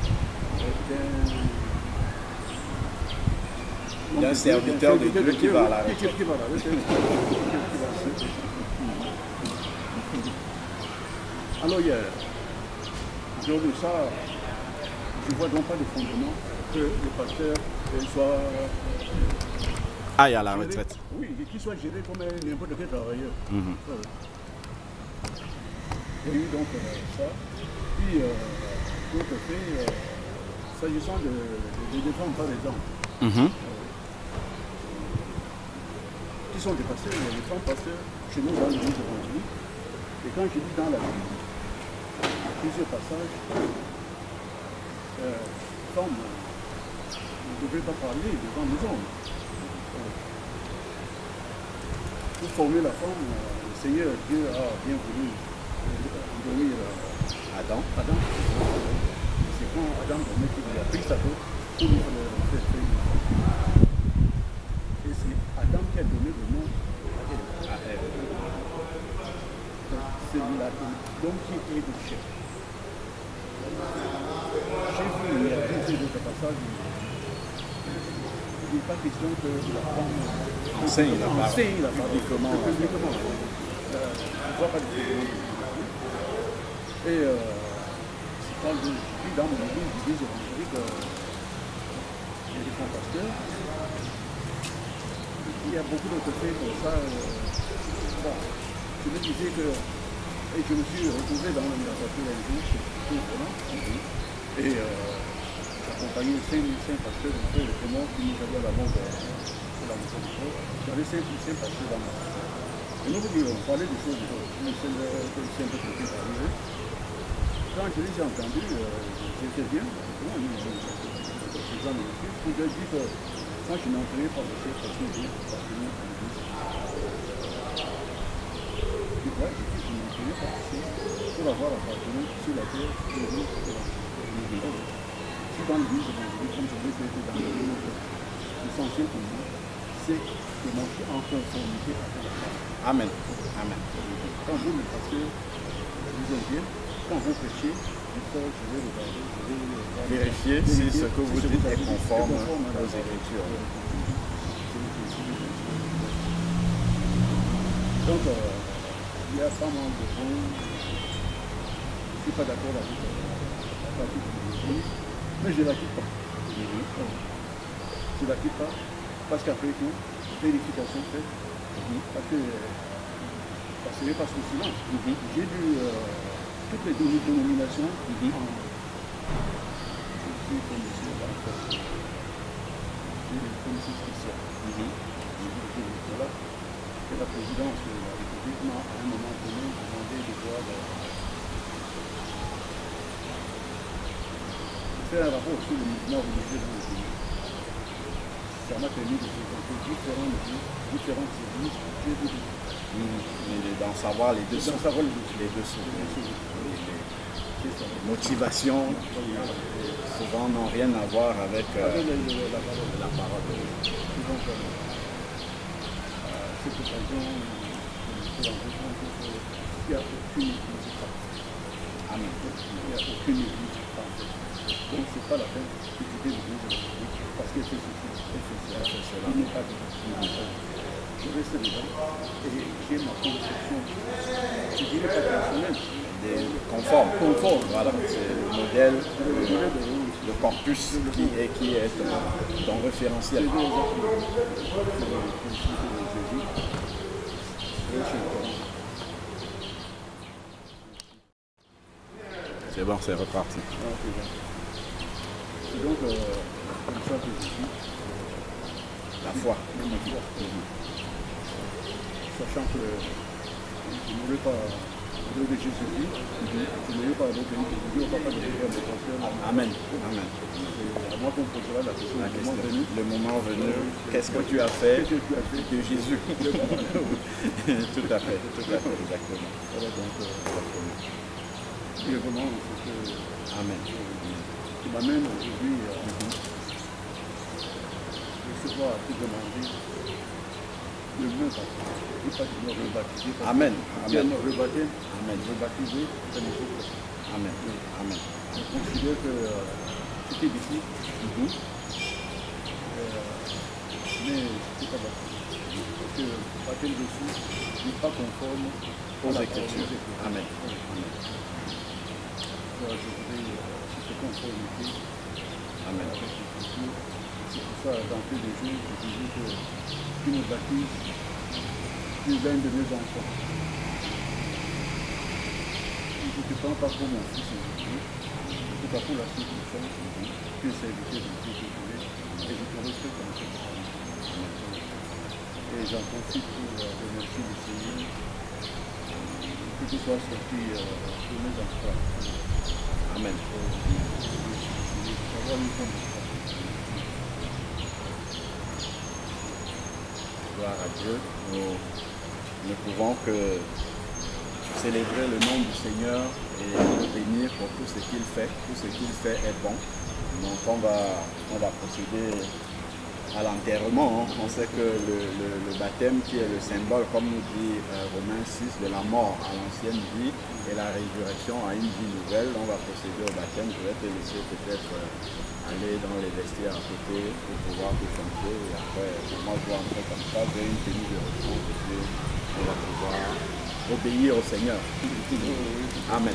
d'un serviteur de Dieu qui va à la retraite.
Alors, aujourd'hui, ça, je ne vois donc pas de fondement que le pasteur soit...
Aille à la retraite.
Oui, qu'il soit géré comme n'importe quel travailleur. Il y a eu donc ça. Puis, d'autres faits, s'agissant de femmes, par exemple, qui sont des pasteurs, il y a des femmes pasteurs chez nous dans l'église évangélique. Et quand je dis dans la Bible, plusieurs passages, femmes ne devraient pas parler devant les hommes. Pour former la femme, le Seigneur Dieu a bien voulu donner Adam. C'est quand Adam dormait qu'il a pris sa peau pour lui faire une femme. Et c'est Adam qui a donné le nom à Ève. C'est l'homme qui est le chef. J'ai vu, il y a d'autres passages. Il n'est pas question que la femme
enseigne la parole
publiquement. Je ne vois pas de problème. Et quand je vis dans mon église évangélique, il y a des grands pasteurs. Il y a beaucoup d'autres faits comme ça. Bon, je me disais que... Et je me suis retrouvé dans la voiture un jour, c'est tout vraiment. Et j'accompagnais 5 pasteurs de frères et témoins qui nous avaient à la mort de la maison de Paul. J'avais 5 pasteurs dans ma voiture. Et nous on parlait des choses mais c'est un peu compliqué d'arriver. Quand je les ai entendus, j'étais bien. Comment ils ont ces gens de l'église. Je leur dis que quand je n'entendais pas de ces pasteurs, je n'entendais pas pour avoir appartenu sur la terre de Dieu. Si dans l'église évangélique, comme je l'ai fait dans le monde, l'essentiel pour moi, c'est de marcher en conformité avec la parole.
Amen. Amen.
Quand vous, le pasteur, vous êtes bien, quand vous prêchez, je vais regarder,
vérifier si ce que vous dites est conforme aux Écritures.
Donc, il y a pas mal de gens, je ne suis pas d'accord avec la pratique de l'église, mais je ne la quitte pas. Je ne la quitte pas, parce qu'après tout, vérification faite, parce que ce n'est pas sous silence. J'ai vu toutes les dénominations je suis commissaire en fait. J'ai les commissions spéciales. Voilà. Et la présidence de la République m'a à un moment donné demandé de voir faire un rapport sur le mouvement religieux dans le pays. Ça m'a permis de fréquenter différentes églises Dieu de Dieu.
D'en savoir les deux sous. Les motivations souvent n'ont rien à voir avec la parole de Dieu.
Cette occasion, il n'y a aucune église parfaite. Amen. Il n'y a aucune église parfaite. Donc ce n'est pas la peine de quitter l'église parce qu'elle fait cela. Il n'est pas de je reste dedans et j'ai ma conception, je dirais pas personnelle.
Conforme. Voilà, c'est le modèle, le corpus qui est ton référentiel. C'est bon, c'est reparti.
C'est donc comme ça que je suis.
La foi.
Sachant que je ne voulais pas de Jésus-Christ, je ne voulais pas d'autres pays que Dieu, pas de pasteur.
Amen.
À moi qu'on posera la question.
Le moment venu, qu'est-ce que tu as fait de Jésus? Tout à fait, exactement.
Voilà donc, et vraiment, c'est que...
Amen.
Qui m'amène aujourd'hui recevoir à tout demander Le même pas. Il pas de me rebaptiser.
Amen. Amen.
Rebaptiser.
Amen.
Rebaptiser, c'est le jour.
Amen. Amen.
Je considère que c'était difficile. Mais c'est pas baptisé. Parce que baptême dessus n'est pas conforme
Aux Écritures. Amen.
Je voudrais cette conformité.
Amen.
C'est pour ça, dans peu de jours, je disais que tu me baptises plus d'un de mes enfants. Je ne te prends pas pour mon fils aujourd'hui, je pas pour la circonstance, tu es serviteur de Dieu et je te respecte en ce moment. Et j'en profite pour remercier le Seigneur que tu sois sorti de mes enfants.
Amen. Gloire à Dieu. Nous ne pouvons que célébrer le nom du Seigneur et le bénir pour tout ce qu'il fait. Tout ce qu'il fait est bon. Donc on va procéder à l'enterrement. On sait que le baptême qui est le symbole, comme nous dit Romains 6, de la mort à l'ancienne vie et la résurrection à une vie nouvelle. On va procéder au baptême. Je vais te laisser peut-être aller dans les vestiaires à côté pour pouvoir te chanter. Et après, moi je vais entrer comme ça, j'ai une tenue de réponse et puis on va pouvoir obéir au Seigneur. Amen.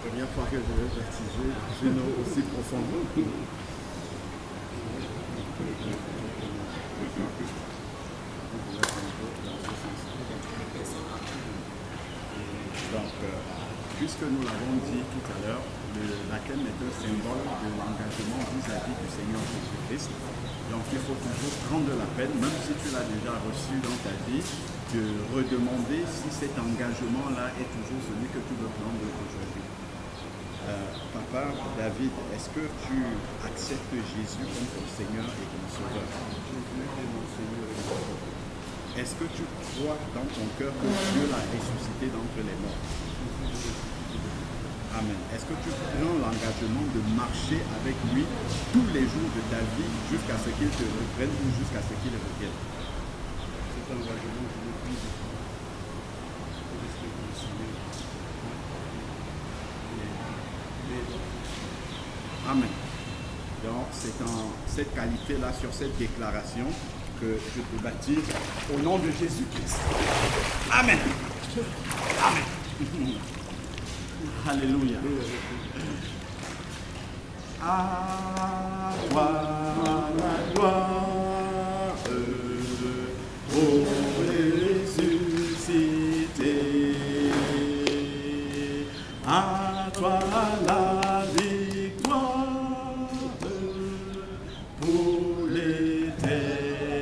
Première fois que je vais baptiser, je n'ai aussi profondément.
Donc, puisque nous l'avons dit tout à l'heure, le baptême est un symbole de l'engagement vis-à-vis du Seigneur Jésus-Christ. Donc, il faut toujours prendre la peine, même si tu l'as déjà reçu dans ta vie, de redemander si cet engagement-là est toujours celui que tu veux prendre aujourd'hui. Papa David, est-ce que tu acceptes Jésus comme ton Seigneur et ton Sauveur? Est-ce que tu crois dans ton cœur que Dieu l'a ressuscité d'entre les morts? Amen. Est-ce que tu prends l'engagement de marcher avec lui tous les jours de ta vie jusqu'à ce qu'il te reprenne ou jusqu'à ce qu'il revienne?
Cet engagement, je l'ai pris.
Amen. Donc, c'est en cette qualité-là, sur cette déclaration, que je te baptise au nom de Jésus-Christ. Amen. Amen. Alléluia. À toi la gloire, ô ressuscité. À toi la victoire pour l'éternité.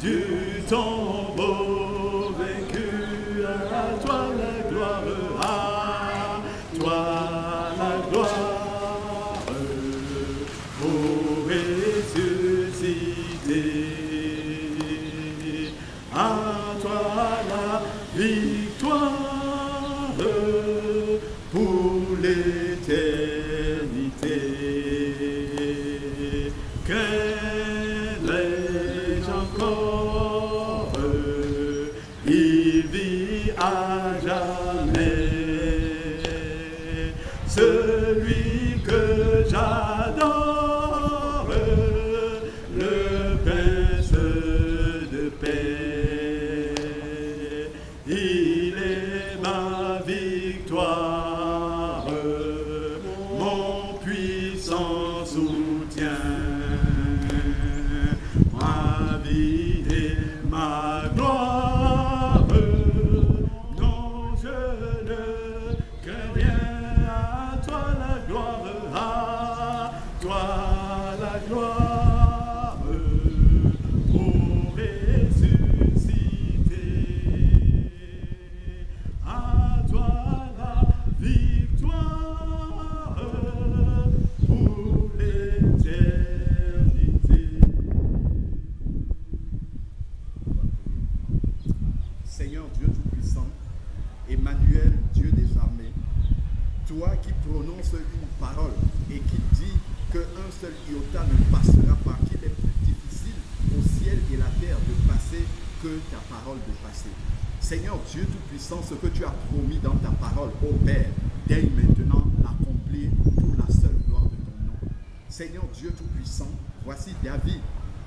du tombeau vaincu, à toi la gloire, à toi la gloire, pour ressusciter, à toi la victoire, pour l'éternité. Quel est encore, il vit à jamais, celui que j'adore, le Prince de paix. Il est ma victoire, mon puissant soutien, ma vie et ma gloire. Non, je ne crains rien, à toi la gloire, à toi la gloire, pour ressusciter, à toi la victoire, pour l'éternité.
Seigneur Dieu Tout-Puissant, Emmanuel, Dieu des armées, toi qui prononces une parole et qui dis qu'un seul iota ne passera pas, qu'il est plus difficile au ciel et la terre de passer que ta parole de passer. Seigneur Dieu Tout-Puissant, ce que tu as promis dans ta parole, ô Père, daigne maintenant l'accomplir pour la seule gloire de ton nom. Seigneur Dieu Tout-Puissant, voici David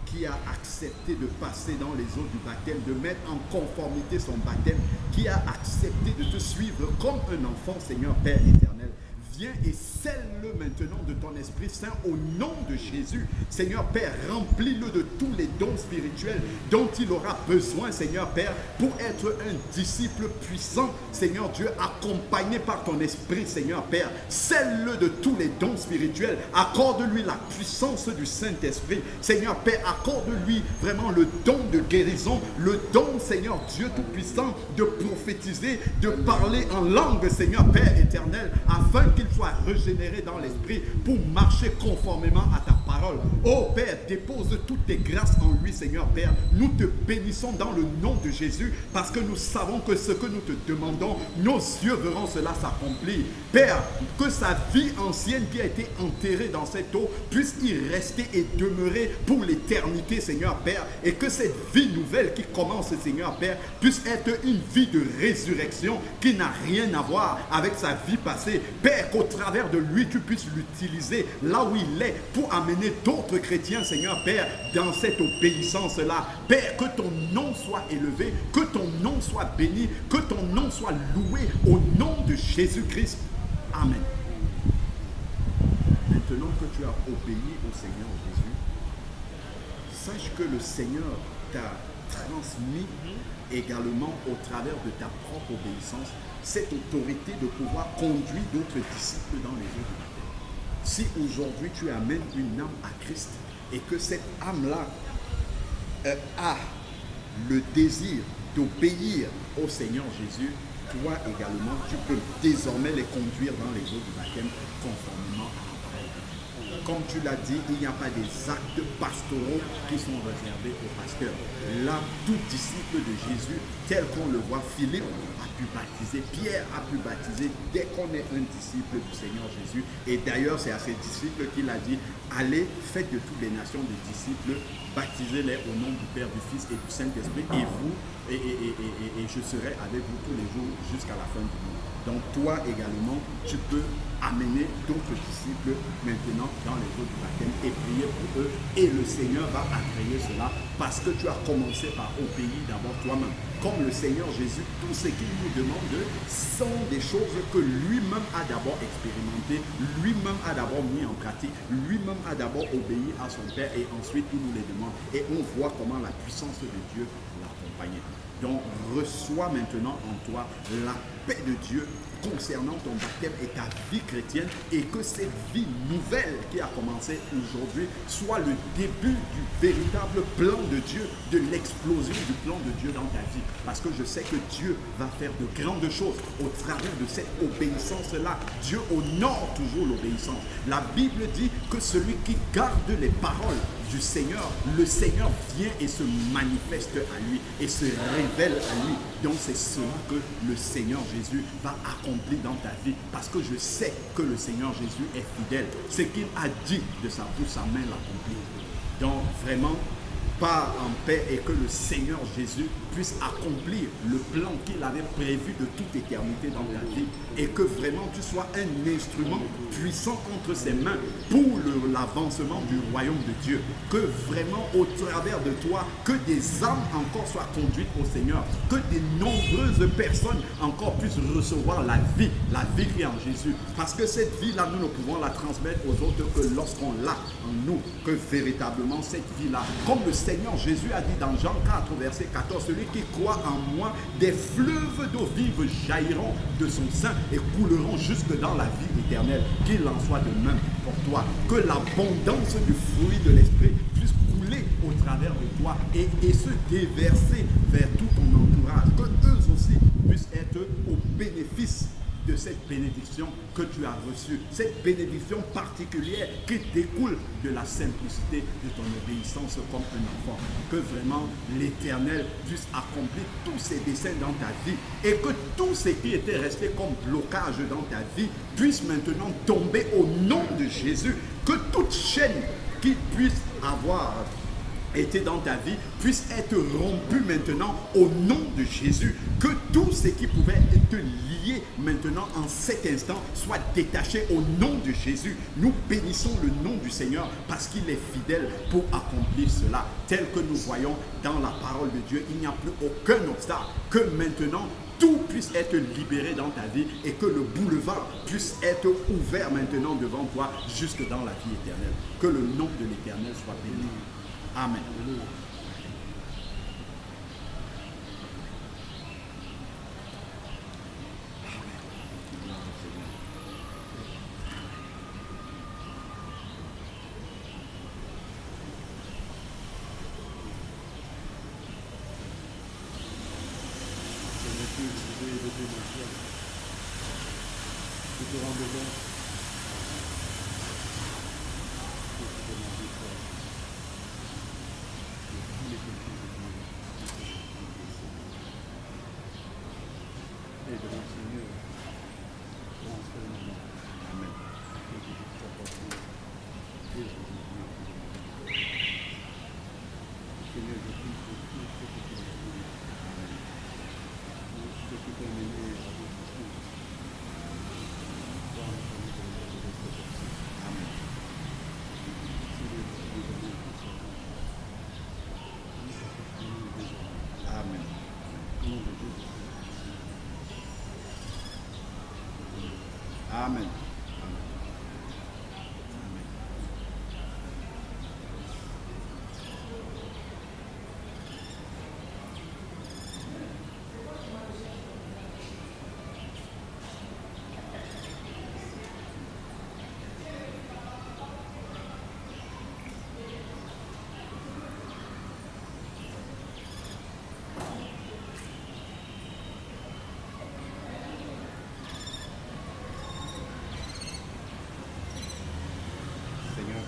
qui a accepté de passer dans les eaux du baptême, de mettre en conformité son baptême, qui a accepté de te suivre comme un enfant, Seigneur Père éternel. Viens et scelle-le maintenant de ton Esprit Saint au nom de Jésus. Seigneur Père, remplis-le de tous les dons spirituels dont il aura besoin, Seigneur Père, pour être un disciple puissant, Seigneur Dieu, accompagné par ton Esprit, Seigneur Père. Scelle-le de tous les dons spirituels. Accorde-lui la puissance du Saint-Esprit. Seigneur Père, accorde-lui vraiment le don de guérison, le don, Seigneur Dieu Tout-Puissant, de prophétiser, de parler en langue, Seigneur Père éternel, afin qu'il soit régénéré dans l'esprit pour marcher conformément à ta parole. Oh Père, dépose toutes tes grâces en lui, Seigneur Père. Nous te bénissons dans le nom de Jésus parce que nous savons que ce que nous te demandons, nos yeux verront cela s'accomplir. Père, que sa vie ancienne qui a été enterrée dans cette eau puisse y rester et demeurer pour l'éternité, Seigneur Père, et que cette vie nouvelle qui commence, Seigneur Père, puisse être une vie de résurrection qui n'a rien à voir avec sa vie passée. Père, qu'au travers de lui, tu puisses l'utiliser là où il est pour amener d'autres chrétiens, Seigneur Père, dans cette obéissance-là. Père, que ton nom soit élevé, que ton nom soit béni, que ton nom soit loué au nom de Jésus-Christ. Amen. Maintenant que tu as obéi au Seigneur Jésus, sache que le Seigneur t'a transmis également au travers de ta propre obéissance cette autorité de pouvoir conduire d'autres disciples dans les eaux du baptême. Si aujourd'hui tu amènes une âme à Christ et que cette âme-là a le désir d'obéir au Seigneur Jésus, toi également, tu peux désormais les conduire dans les eaux du baptême conformément à la parole. Comme tu l'as dit, il n'y a pas des actes pastoraux qui sont réservés aux pasteurs. Là, tout disciple de Jésus, tel qu'on le voit, Philippe a pu baptiser, Pierre a pu baptiser dès qu'on est un disciple du Seigneur Jésus. Et d'ailleurs, c'est à ses disciples qu'il a dit, allez, faites de toutes les nations des disciples, baptisez-les au nom du Père, du Fils et du Saint-Esprit, et vous, et je serai avec vous tous les jours jusqu'à la fin du monde. Donc toi également, tu peux amener d'autres disciples maintenant dans les eaux du baptême et prier pour eux. Et le Seigneur va agréer cela parce que tu as commencé par obéir d'abord toi-même. Comme le Seigneur Jésus, tout ce qu'il nous demande sont des choses que lui-même a d'abord expérimentées, lui-même a d'abord mis en pratique, lui-même a d'abord obéi à son Père et ensuite il nous les demande. Et on voit comment la puissance de Dieu l'accompagnait. Donc reçois maintenant en toi la paix de Dieu concernant ton baptême et ta vie chrétienne, et que cette vie nouvelle qui a commencé aujourd'hui soit le début du véritable plan de Dieu, de l'explosion du plan de Dieu dans ta vie. Parce que je sais que Dieu va faire de grandes choses au travers de cette obéissance-là. Dieu honore toujours l'obéissance. La Bible dit que celui qui garde les paroles du Seigneur, le Seigneur vient et se manifeste à lui et se révèle à lui. Donc c'est cela que le Seigneur Jésus va accomplir dans ta vie, parce que je sais que le Seigneur Jésus est fidèle. Ce qu'il a dit de sa bouche, sa main l'accomplit. Donc vraiment, pars en paix et que le Seigneur Jésus puisse accomplir le plan qu'il avait prévu de toute éternité dans ta vie, et que vraiment tu sois un instrument puissant entre ses mains pour l'avancement du royaume de Dieu. Que vraiment au travers de toi, que des âmes encore soient conduites au Seigneur, que de nombreuses personnes encore puissent recevoir la vie qui est en Jésus. Parce que cette vie-là, nous ne pouvons la transmettre aux autres que lorsqu'on l'a en nous, que véritablement cette vie-là, comme le Seigneur Jésus a dit dans Jean 4, verset 14, celui qui croit en moi, des fleuves d'eau vive jailliront de son sein et couleront jusque dans la vie éternelle. Qu'il en soit de même pour toi. Que l'abondance du fruit de l'esprit puisse couler au travers de toi et se déverser vers tout ton entourage. Que eux aussi puissent être au bénéfice de cette bénédiction que tu as reçue, cette bénédiction particulière qui découle de la simplicité de ton obéissance comme un enfant. Que vraiment l'Éternel puisse accomplir tous ses desseins dans ta vie et que tout ce qui était resté comme blocage dans ta vie puisse maintenant tomber au nom de Jésus. Que toute chaîne qui puisse avoir été dans ta vie puisse être rompu maintenant au nom de Jésus. Que tout ce qui pouvait te lier maintenant en cet instant soit détaché au nom de Jésus. Nous bénissons le nom du Seigneur parce qu'il est fidèle pour accomplir cela. Tel que nous voyons dans la parole de Dieu, il n'y a plus aucun obstacle. Que maintenant tout puisse être libéré dans ta vie et que le boulevard puisse être ouvert maintenant devant toi jusque dans la vie éternelle. Que le nom de l'Éternel soit béni. Amen. Amen.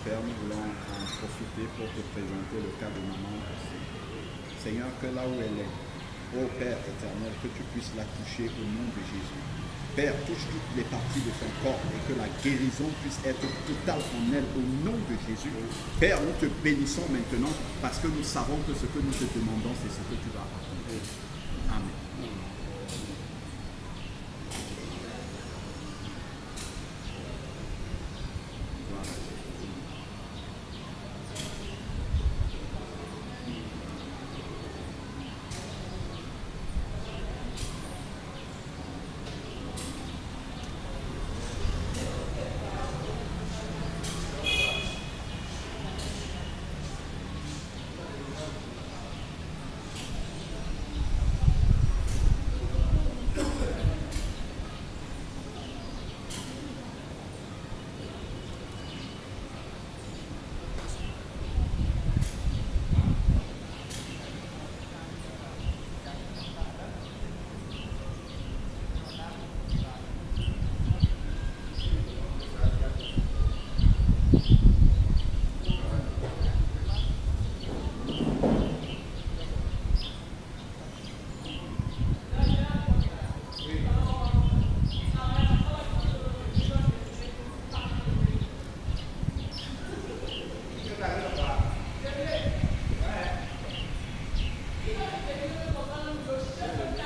Père, nous voulons en profiter pour te présenter le cas de maman. Seigneur, que là où elle est, ô Père éternel, que tu puisses la toucher au nom de Jésus. Père, touche toutes les parties de son corps et que la guérison puisse être totale en elle au nom de Jésus. Père, nous te bénissons maintenant parce que nous savons que ce que nous te demandons, c'est ce que tu vas accomplir. Amen.
C'est